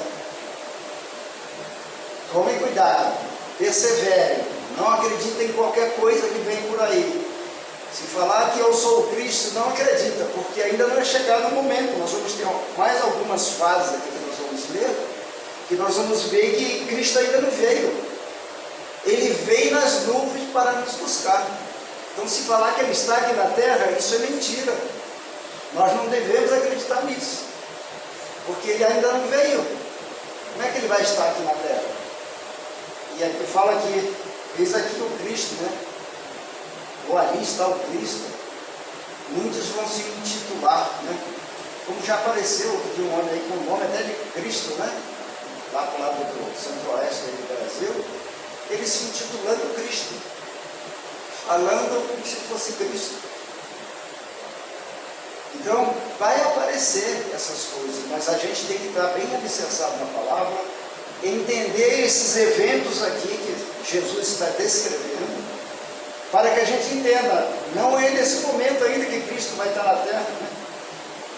Tomem cuidado, perseverem, não acreditem em qualquer coisa que vem por aí. Se falar que eu sou o Cristo, não acredita, porque ainda não é chegado o momento. Nós vamos ter mais algumas fases aqui que nós vamos ler, que nós vamos ver que Cristo ainda não veio. Ele veio nas nuvens para nos buscar. Então, se falar que Ele está aqui na terra, isso é mentira. Nós não devemos acreditar nisso, porque Ele ainda não veio. Como é que Ele vai estar aqui na terra? E aqui fala que, eis aqui o Cristo, né? Ou ali está o Cristo. Muitos vão se intitular, né? Como já apareceu de um homem aí com o nome até de Cristo, né? Lá para o lado do centro-oeste do Brasil, ele se intitulando Cristo, falando como se fosse Cristo. Então, vai aparecer essas coisas, mas a gente tem que estar bem alicerçado na palavra, entender esses eventos aqui que Jesus está descrevendo, para que a gente entenda, não é nesse momento ainda que Cristo vai estar na terra, né?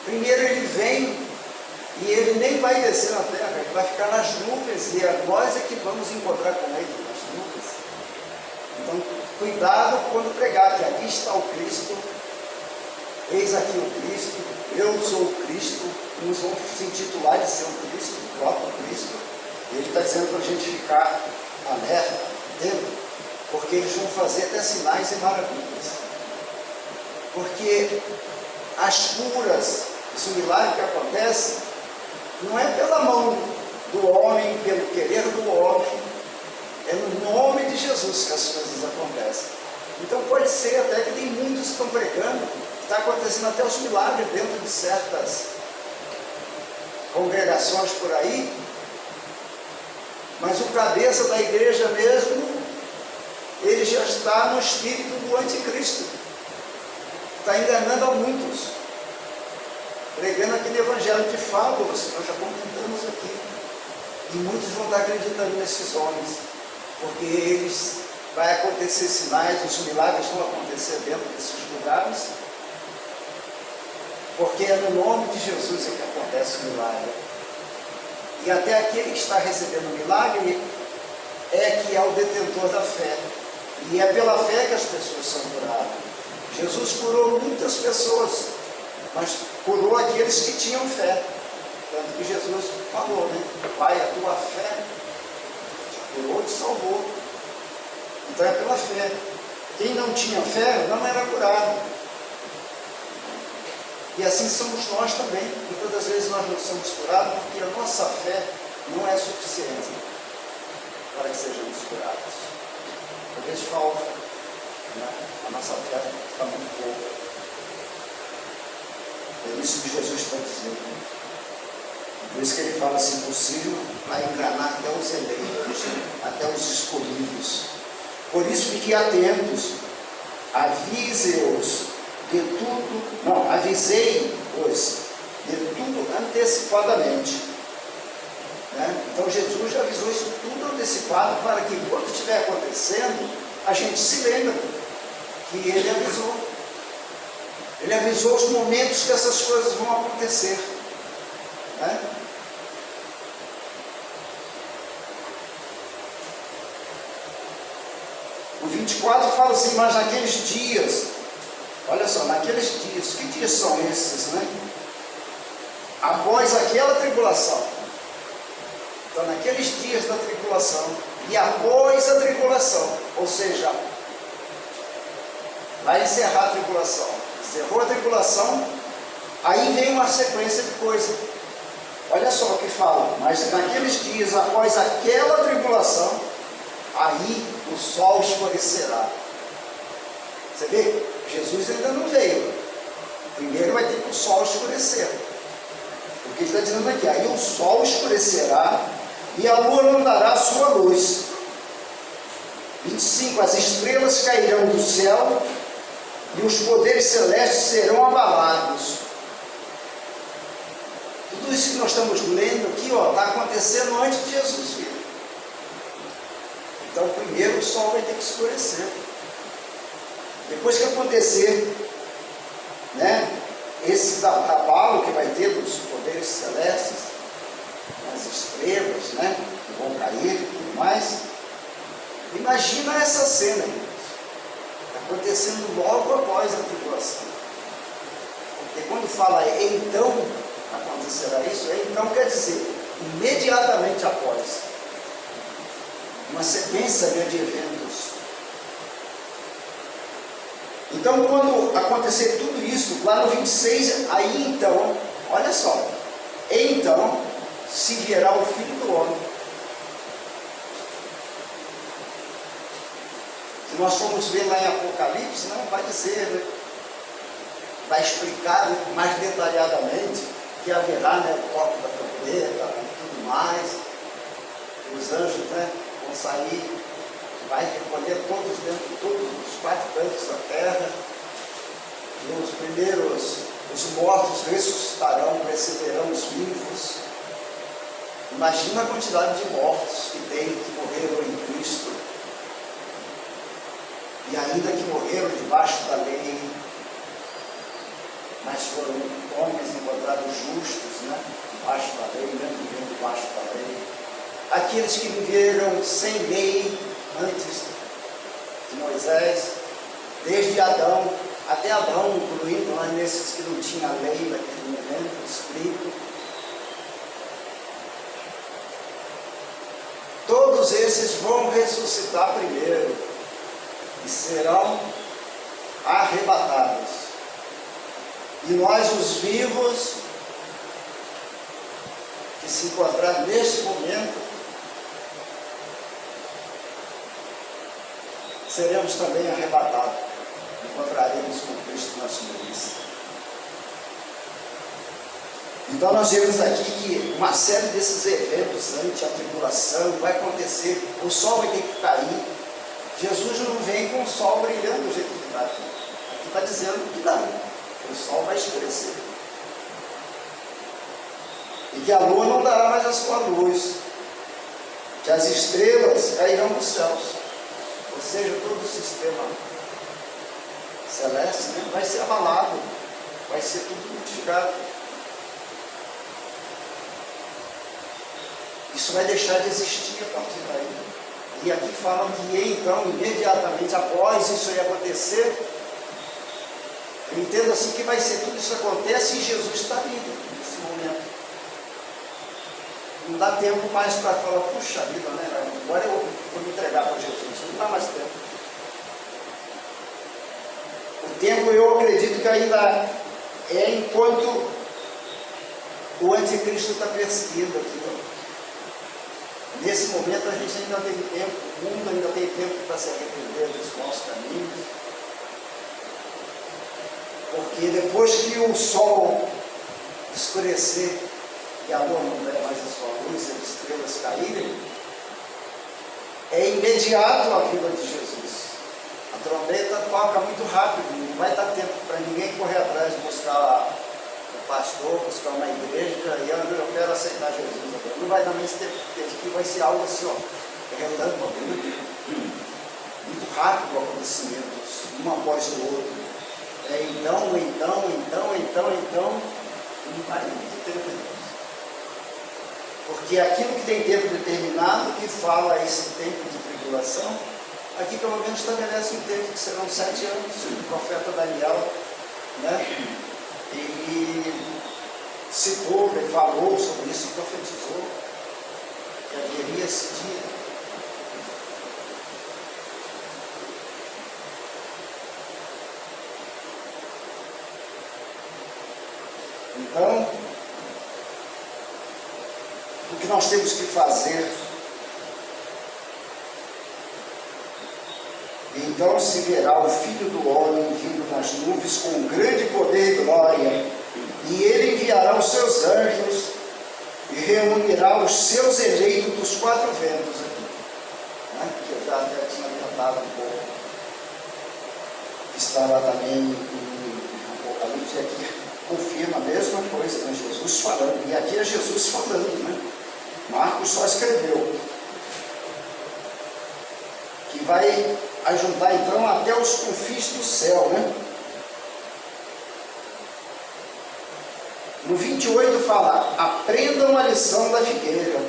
Primeiro ele vem, e ele nem vai descer na terra, ele vai ficar nas nuvens, e nós é que vamos encontrar com ele nas nuvens. Então, cuidado quando pregar, que aqui está o Cristo, eis aqui o Cristo, eu sou o Cristo, uns vão se intitular de ser o Cristo, o próprio Cristo, e ele está dizendo para a gente ficar alerta, dentro, porque eles vão fazer até sinais e maravilhas. Porque as curas, esse milagre que acontece, não é pela mão do homem, pelo querer do homem, é no nome de Jesus que as coisas acontecem. Então pode ser até que tem muitos que estão pregando, está acontecendo até os milagres dentro de certas congregações por aí, mas o cabeça da igreja mesmo, ele já está no espírito do anticristo, está enganando a muitos, pregando aquele evangelho de fábulas que nós já comentamos aqui, e muitos vão estar acreditando nesses homens, porque eles vai acontecer sinais, os milagres vão acontecer dentro desses lugares, porque é no nome de Jesus que acontece o milagre. E até aquele que está recebendo o milagre é que é o detentor da fé. E é pela fé que as pessoas são curadas. Jesus curou muitas pessoas, mas curou aqueles que tinham fé. Tanto que Jesus falou, né? Pai, a tua fé te curou e te salvou. Então é pela fé. Quem não tinha fé não era curado. E assim somos nós também. Muitas das vezes nós não somos curados porque a nossa fé não é suficiente para que sejamos curados. Às vezes falta, né? A nossa fé está muito pouca. É isso que Jesus está dizendo. Por isso que ele fala assim, possível, vai enganar até os eleitos, até os escolhidos. Por isso fiquem atentos, avise-os de tudo, não, avisei-os de tudo antecipadamente. Né? Então Jesus já avisou isso tudo antecipado para que quando estiver acontecendo, a gente se lembre que ele avisou. Ele avisou os momentos que essas coisas vão acontecer. Né? O 24 fala assim, mas naqueles dias, olha só, naqueles dias, que dias são esses, né? Após aquela tribulação. Então, naqueles dias da tribulação, e após a tribulação, ou seja, vai encerrar a tribulação. Encerrou a tribulação, aí vem uma sequência de coisas. Olha só o que fala, mas naqueles dias, após aquela tribulação, aí o sol escurecerá. Você vê? Jesus ainda não veio. Primeiro vai ter que o sol escurecer. O que ele está dizendo aqui? Aí o sol escurecerá e a lua não dará a sua luz. 25. As estrelas cairão do céu e os poderes celestes serão abalados. Tudo isso que nós estamos lendo aqui, está acontecendo antes de Jesus vir. Então primeiro o sol vai ter que escurecer. Depois que acontecer, né, esse abalo que vai ter dos poderes celestes, as estrelas, né, que vão cair e tudo mais, imagina essa cena, acontecendo logo após a tribulação. Porque quando fala então acontecerá isso, então quer dizer imediatamente após. Uma sequência de eventos. Então, quando acontecer tudo isso, lá no 26, aí então, olha só, então se verá o Filho do Homem. Se nós formos ver lá em Apocalipse, não vai dizer, né? Vai explicar mais detalhadamente que haverá, né, o toque da trombeta e tudo mais, os anjos, né, vão sair, vai recolher todos dentro de todos os 4 cantos da terra, e os primeiros os mortos ressuscitarão, precederão os vivos. Imagina a quantidade de mortos que tem, que morreram em Cristo, e ainda que morreram debaixo da lei, mas foram homens encontrados justos, né? Debaixo da lei, mesmo vivendo debaixo da lei. Aqueles que viveram sem lei antes de Moisés, desde Adão até Adão, incluindo lá nesses que não tinham lei naquele momento escrito. Todos esses vão ressuscitar primeiro e serão arrebatados. E nós, os vivos, que se encontrar neste momento, seremos também arrebatados. Encontraremos com Cristo nas nuvens. Então nós vemos aqui que uma série desses eventos ante a tribulação vai acontecer, o sol vai ter que cair. Jesus não vem com o sol brilhando do jeito que está aqui. Aqui está dizendo que não, o sol vai escurecer. E que a lua não dará mais a sua luz, que as estrelas cairão dos céus. Ou seja, todo o sistema celeste, né, vai ser abalado, vai ser tudo modificado. Isso vai deixar de existir a partir daí. E aqui fala que então, imediatamente após isso aí acontecer, eu entendo assim que vai ser tudo isso acontece e Jesus está vindo nesse momento. Não dá tempo mais para falar, puxa vida, né? Agora eu vou me entregar para Jesus. Não dá mais tempo. O tempo eu acredito que ainda é enquanto o anticristo está perseguindo aqui. Nesse momento a gente ainda tem tempo, o mundo ainda tem tempo para se arrepender dos maus caminhos. Porque depois que o sol escurecer e a lua não der mais a sua luz e as estrelas caírem, é imediato a vinda de Jesus. A trombeta toca muito rápido, não vai dar tempo para ninguém correr atrás, buscar o pastor, buscar uma igreja, e eu quero aceitar Jesus agora. Não vai dar mais tempo, porque aqui vai ser algo assim, ó, relâmpago, muito rápido o acontecimento, um após o outro. Então, não vai muito tempo. Porque aquilo que tem tempo determinado, que fala esse tempo de tribulação, aqui pelo menos estabelece um tempo que serão 7 anos. O profeta Daniel, né, ele citou, ele falou sobre isso, profetizou que haveria esse dia. Então, o que nós temos que fazer? Então se verá o Filho do Homem vindo nas nuvens com grande poder e glória, e ele enviará os seus anjos e reunirá os seus eleitos dos 4 ventos aqui, né? Que eu já até tinha cantado um pouco. Está lá também em Apocalipse, aqui confirma a mesma coisa, né? Jesus falando, e aqui é Jesus falando, né? Marcos só escreveu que vai ajuntar então até os confins do céu, né? No 28 fala: aprendam a lição da figueira.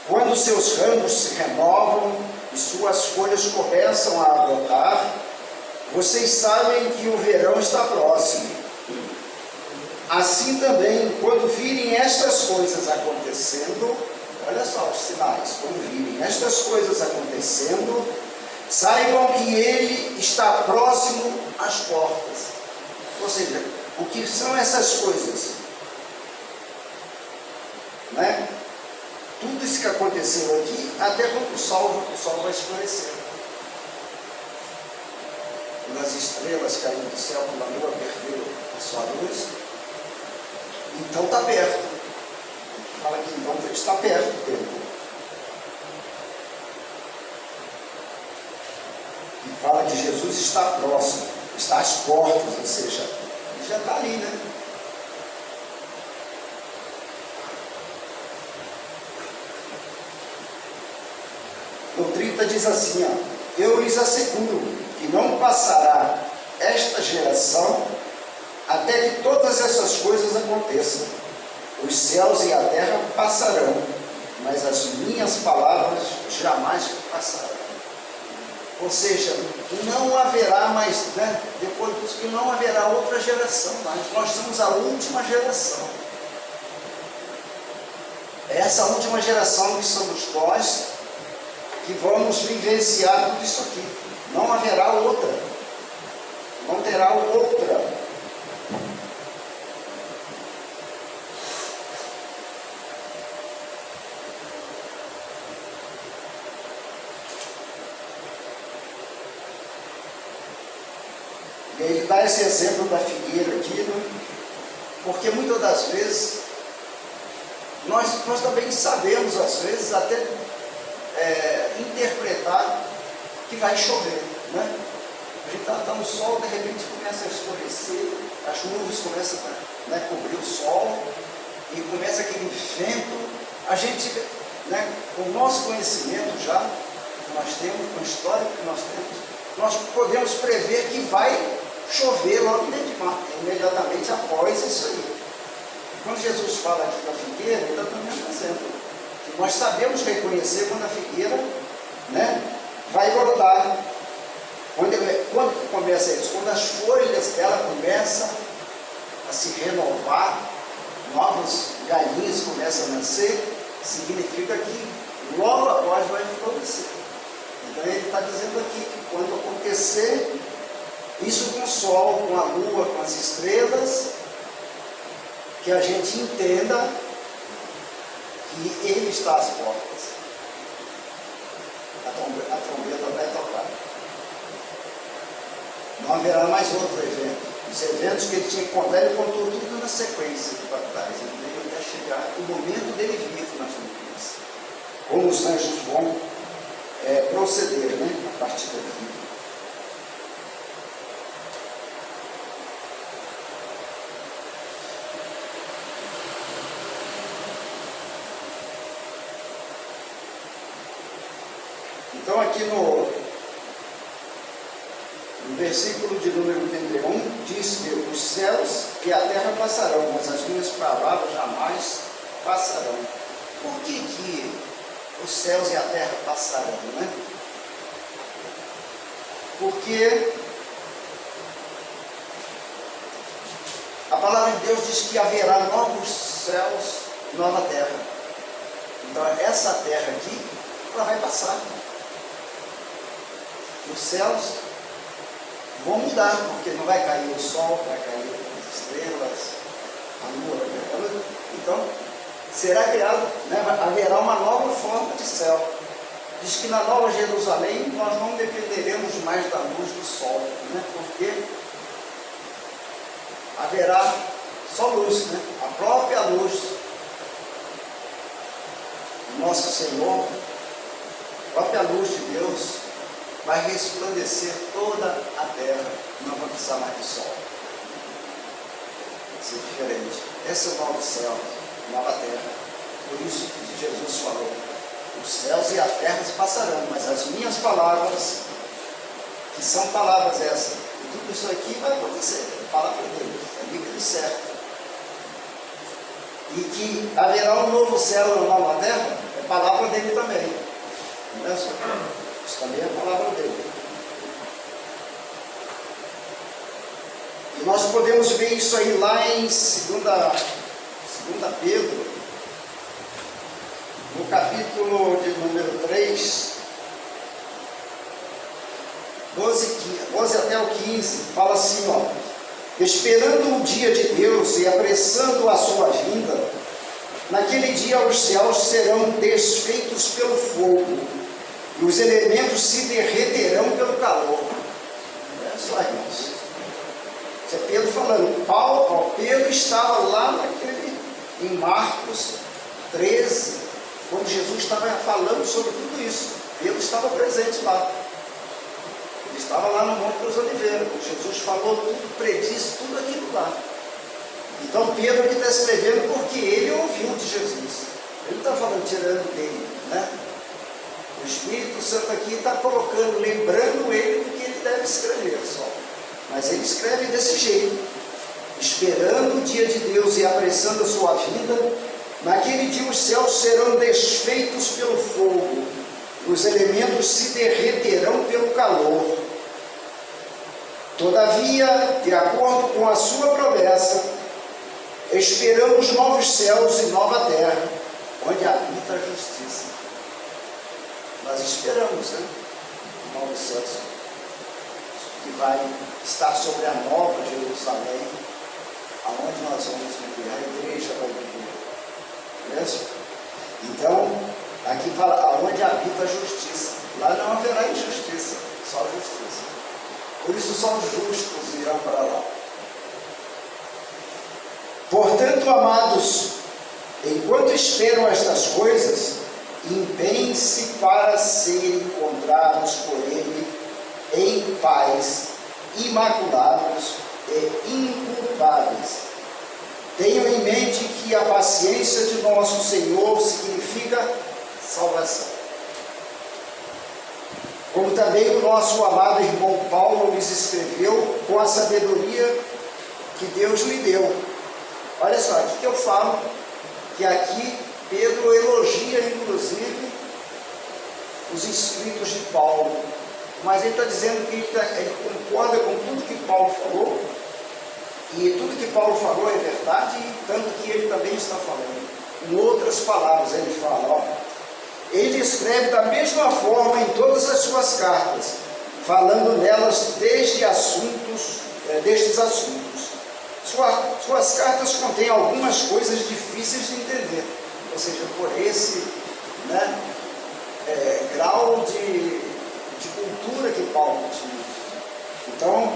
Quando seus ramos se renovam e suas folhas começam a brotar, vocês sabem que o verão está próximo. Assim também, quando virem estas coisas acontecendo, olha só os sinais, quando virem estas coisas acontecendo, saibam que ele está próximo às portas. Ou seja, o que são essas coisas? Né? Tudo isso que aconteceu aqui, até quando o sol vai escurecer. Quando as estrelas caíram do céu, quando a lua perdeu a sua luz, então está perto. Fala que então está perto do tempo. E fala que Jesus está próximo, está às portas, ou seja, já está ali, né? No 30 diz assim, ó, eu lhes asseguro que não passará esta geração até que todas essas coisas aconteçam. Os céus e a terra passarão, mas as minhas palavras jamais passarão. Ou seja, não haverá mais, né, depois disso, que não haverá outra geração, mas nós somos a última geração. É essa última geração que somos nós, que vamos vivenciar tudo isso aqui. Não haverá outra. Não terá outra. E ele dá esse exemplo da figueira aqui, né? Porque muitas das vezes nós também sabemos, às vezes, até interpretar que vai chover, né? A gente está no sol, de repente começa a escurecer, as nuvens começam a, né, cobrir o sol, e começa aquele vento. A gente, né, com o nosso conhecimento já, que nós temos, com a história que nós temos, nós podemos prever que vai chover logo imediatamente após isso aí. Quando Jesus fala aqui da figueira, ele está dando um exemplo. Nós sabemos reconhecer quando a figueira, né, vai brotar. Quando começa isso? Quando as folhas dela começam a se renovar, novos galhinhos começam a nascer, significa que logo após vai florescer. Então ele está dizendo aqui que quando acontecer isso com o sol, com a lua, com as estrelas, que a gente entenda que ele está às portas. A trombeta vai tocar. Não haverá mais outro evento. Os eventos que ele tinha que contar, ele contou tudo na sequência para trás. Ele veio até chegar o momento dele vir nas nuvens. Como os anjos vão proceder, né, a partir daqui. Então aqui no versículo de número 31, diz que os céus e a terra passarão, mas as minhas palavras jamais passarão. Por que os céus e a terra passarão, né? Porque a palavra de Deus diz que haverá novos céus e nova terra. Então essa terra aqui, ela vai passar. Os céus vão mudar, porque não vai cair o sol, vai cair as estrelas, a lua vai cair. Então, será criado, né, haverá uma nova forma de céu. Diz que na Nova Jerusalém nós não dependeremos mais da luz do sol, né, porque haverá só luz, né, a própria luz. Nosso Senhor, a própria luz de Deus, vai resplandecer toda a terra, não vai precisar mais de sol. Vai ser diferente. Esse é o novo céu, nova terra. Por isso que Jesus falou, os céus e a terra passarão, mas as minhas palavras, que são palavras essas, e tudo isso aqui vai acontecer, é palavra dele, é livre e certo. E que haverá um novo céu e uma nova terra, é palavra dele também. Não é só isso também é a palavra dele. E nós podemos ver isso aí lá em 2 Pedro, no capítulo de número 3, 12 até o 15, fala assim, ó: esperando o dia de Deus e apressando a sua vinda, naquele dia os céus serão desfeitos pelo fogo, e os elementos se derreterão pelo calor. Olha só, irmãos. Isso é Pedro falando. Pedro estava lá em Marcos 13, quando Jesus estava falando sobre tudo isso. Pedro estava presente lá. Ele estava lá no Monte das Oliveiras. Jesus falou tudo, predisse tudo aquilo lá. Então Pedro aqui está escrevendo porque ele ouviu de Jesus. Ele não está falando tirando dele, né? O Espírito Santo aqui está colocando, lembrando ele do que ele deve escrever só. Mas ele escreve desse jeito, esperando o dia de Deus e apressando a sua vinda. Naquele dia os céus serão desfeitos pelo fogo, os elementos se derreterão pelo calor. Todavia, de acordo com a sua promessa, esperamos novos céus e nova terra, onde habita a justiça. Nós esperamos, né? Novos céus, que vai estar sobre a nova Jerusalém, aonde nós vamos viver, a igreja vai viver. Beleza? Então, aqui fala, aonde habita a justiça. Lá não haverá injustiça, só justiça. Por isso só os justos irão para lá. Portanto, amados, enquanto esperam estas coisas, empenhem-se para serem encontrados por Ele em paz, imaculados e inculpáveis. Tenham em mente que a paciência de nosso Senhor significa salvação. Como também o nosso amado irmão Paulo lhes escreveu com a sabedoria que Deus lhe deu. Olha só, aqui que eu falo, que aqui Pedro elogia inclusive os escritos de Paulo, mas ele está dizendo que ele concorda com tudo que Paulo falou, e tudo que Paulo falou é verdade, e tanto que ele também está falando. Em outras palavras, ele fala, ó, ele escreve da mesma forma em todas as suas cartas, falando nelas destes assuntos. Suas cartas contêm algumas coisas difíceis de entender, ou seja, por esse grau de cultura que Paulo tinha. Então,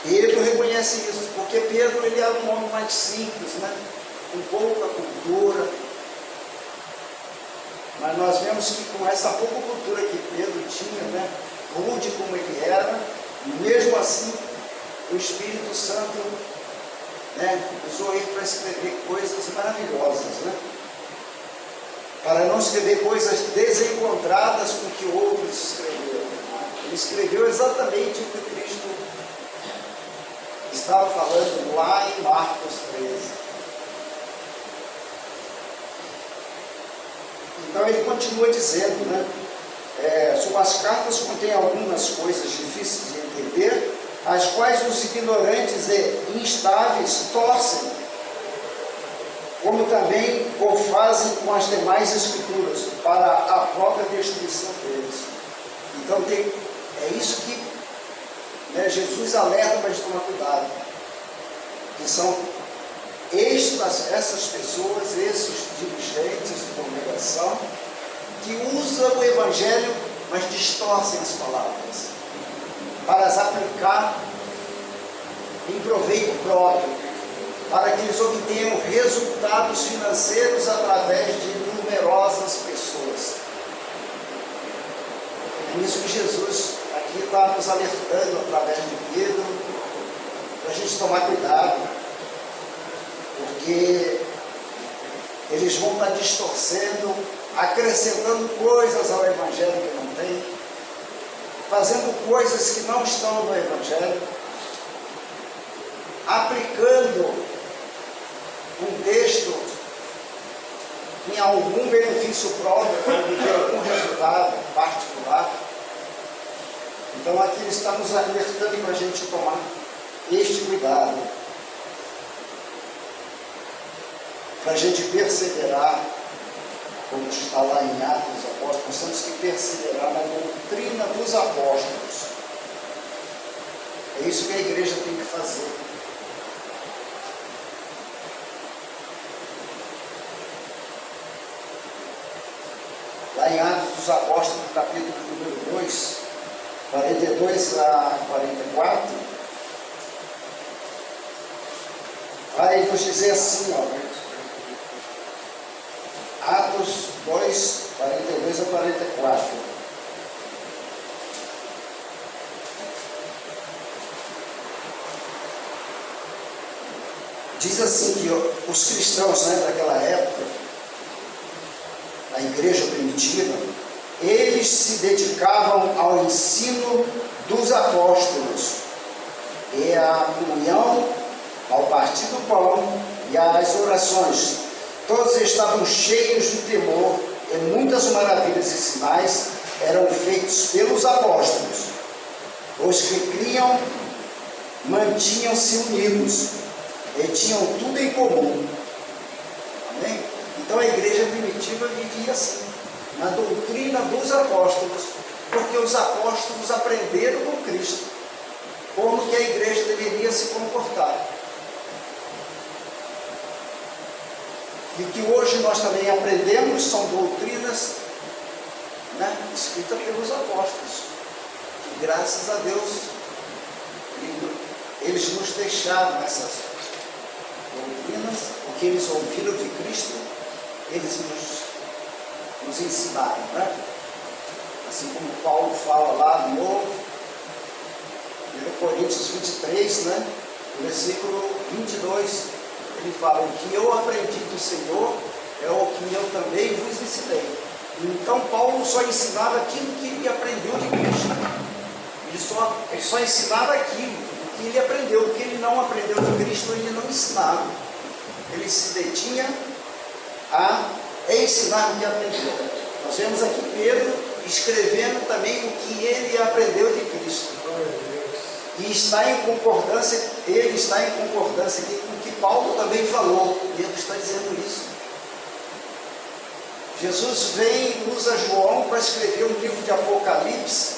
Pedro reconhece isso, porque Pedro ele era um homem mais simples, né? Com pouca cultura. Mas nós vemos que com essa pouca cultura que Pedro tinha, né? Rude como ele era, mesmo assim, o Espírito Santo, né, usou ele para escrever coisas maravilhosas, né? Para não escrever coisas desencontradas com o que outros escreveram. Ele escreveu exatamente o que Cristo estava falando lá em Marcos 13. Então ele continua dizendo, né? Suas cartas contêm algumas coisas difíceis de entender, as quais os ignorantes e instáveis torcem, como também o fazem com as demais escrituras, para a própria destruição deles. Então é isso que Jesus alerta para a gente tomar cuidado, que são essas pessoas, esses dirigentes de congregação, que usam o Evangelho, mas distorcem as palavras, para as aplicar em proveito próprio, para que eles obtenham resultados financeiros através de numerosas pessoas. É isso que Jesus aqui está nos alertando através de Pedro, para a gente tomar cuidado, porque eles vão estar distorcendo, acrescentando coisas ao Evangelho que não tem, fazendo coisas que não estão no Evangelho, aplicando um texto em algum benefício próprio, para obter algum resultado particular. Então aqui ele está nos alertando para a gente tomar este cuidado, para a gente perseverar, como está lá em Atos dos Apóstolos. Nós temos que perseverar na doutrina dos apóstolos. É isso que a igreja tem que fazer. Lá em Atos dos Apóstolos, capítulo número 2, 42 a 44, vai nos dizer assim, ó, Atos 2, 42 a 44. Diz assim que os cristãos, né, daquela época, a igreja primitiva, eles se dedicavam ao ensino dos apóstolos e à comunhão, ao partir do pão e às orações. Todos estavam cheios de temor e muitas maravilhas e sinais eram feitos pelos apóstolos. Os que criam mantinham-se unidos e tinham tudo em comum. Amém? Então a igreja primitiva vivia assim, na doutrina dos apóstolos, porque os apóstolos aprenderam com Cristo como que a igreja deveria se comportar. E que hoje nós também aprendemos são doutrinas, né, escritas pelos apóstolos, que graças a Deus eles nos deixaram essas doutrinas, o que eles ouviram de Cristo, eles nos ensinaram, né? Assim como Paulo fala lá no 1 Coríntios 23, né? No versículo 22, ele fala: o que eu aprendi do Senhor é o que eu também vos ensinei. Então Paulo só ensinava aquilo que ele aprendeu de Cristo. Ele só ensinava aquilo que ele aprendeu. O que ele não aprendeu de Cristo, ele não ensinava. Ele se detinha a ensinar o que aprendeu. Nós vemos aqui Pedro escrevendo também o que ele aprendeu de Cristo. E está em concordância, ele está em concordância aqui com o que Paulo também falou. Pedro está dizendo isso. Jesus vem e usa João para escrever um livro de Apocalipse,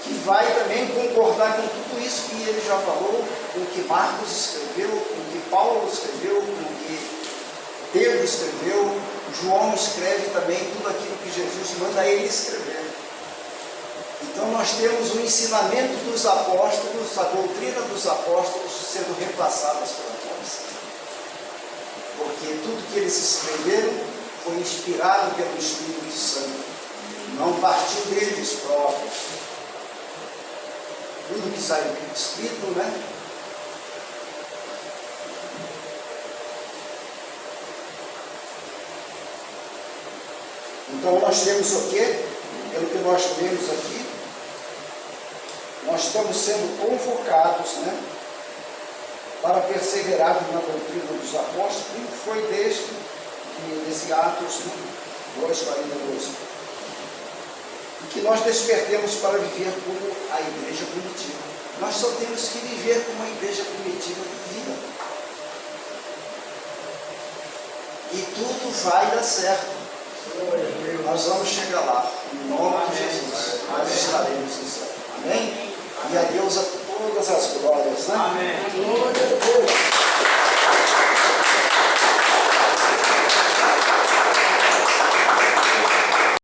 que vai também concordar com tudo isso que ele já falou, com o que Marcos escreveu, com o que Paulo escreveu, com o que Pedro escreveu. João escreve também tudo aquilo que Jesus manda ele escrever. Então nós temos o ensinamento dos apóstolos, a doutrina dos apóstolos sendo repassadas para nós. Porque tudo que eles escreveram foi inspirado pelo Espírito Santo. Não partiu deles próprios. Tudo que saiu escrito, né? Então nós temos o quê? Pelo que nós lemos aqui, nós estamos sendo convocados, né, para perseverarmos na doutrina dos apóstolos, como foi desde esse Atos 2:42. E que nós despertemos para viver como a igreja primitiva. Nós só temos que viver como a igreja primitiva vivia. E tudo vai dar certo. Nós vamos chegar lá, em nome de Jesus. Nós estaremos no céu. Amém? E a Deus a todas as glórias, né? Amém. Glória a Deus.